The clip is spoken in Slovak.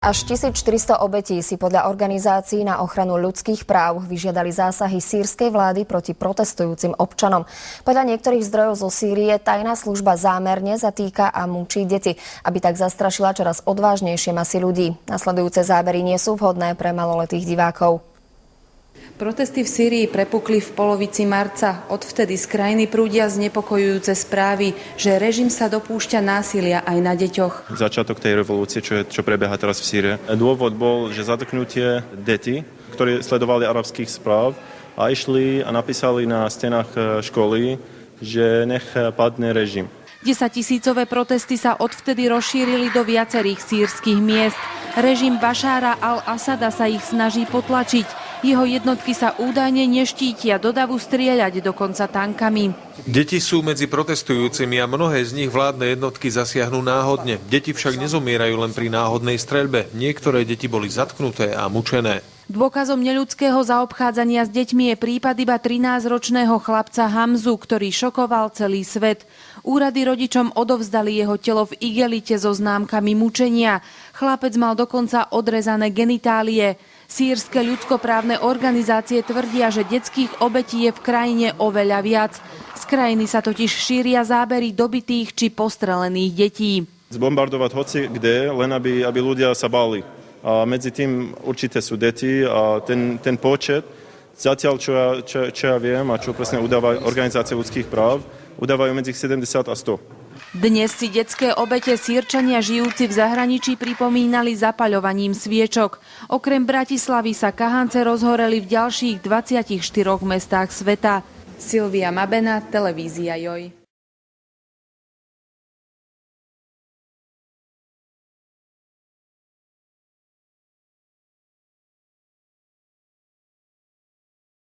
Až 1400 obetí si podľa organizácií na ochranu ľudských práv vyžiadali zásahy sýrskej vlády proti protestujúcim občanom. Podľa niektorých zdrojov zo Sýrie tajná služba zámerne zatýka a mučí deti, aby tak zastrašila čoraz odvážnejšie masy ľudí. Nasledujúce zábery nie sú vhodné pre maloletých divákov. Protesty v Sýrii prepukli v polovici marca. Odvtedy z krajiny prúdia znepokojujúce správy, že režim sa dopúšťa násilia aj na deťoch. Začiatok tej revolúcie, čo prebieha teraz v Sýrii. Dôvod bol, že zatknutie detí, ktorí sledovali arabských správ a išli a napísali na stenách školy, že nech padne režim. 10-tisícové protesty sa odvtedy rozšírili do viacerých sýrskych miest. Režim Bašára al-Asada sa ich snaží potlačiť. Jeho jednotky sa údajne neštítia do davu strieľať dokonca tankami. Deti sú medzi protestujúcimi a mnohé z nich vládne jednotky zasiahnu náhodne. Deti však nezomierajú len pri náhodnej streľbe. Niektoré deti boli zatknuté a mučené. Dôkazom neľudského zaobchádzania s deťmi je prípad iba 13-ročného chlapca Hamzu, ktorý šokoval celý svet. Úrady rodičom odovzdali jeho telo v igelite so známkami mučenia. Chlapec mal dokonca odrezané genitálie. Sýrske ľudskoprávne organizácie tvrdia, že detských obetí je v krajine oveľa viac. Z krajiny sa totiž šíria zábery dobitých či postrelených detí. Zbombardovať hoci kde, len aby ľudia sa báli. A medzi tým určite sú deti a ten počet, zatiaľ čo ja viem a čo presne udávajú organizácie ľudských práv, udávajú medzi 70 a 100. Dnes si detské obete Sýrčania žijúci v zahraničí pripomínali zapaľovaním sviečok. Okrem Bratislavy sa kahance rozhoreli v ďalších 24 mestách sveta. Silvia Mabena, televízia JOJ.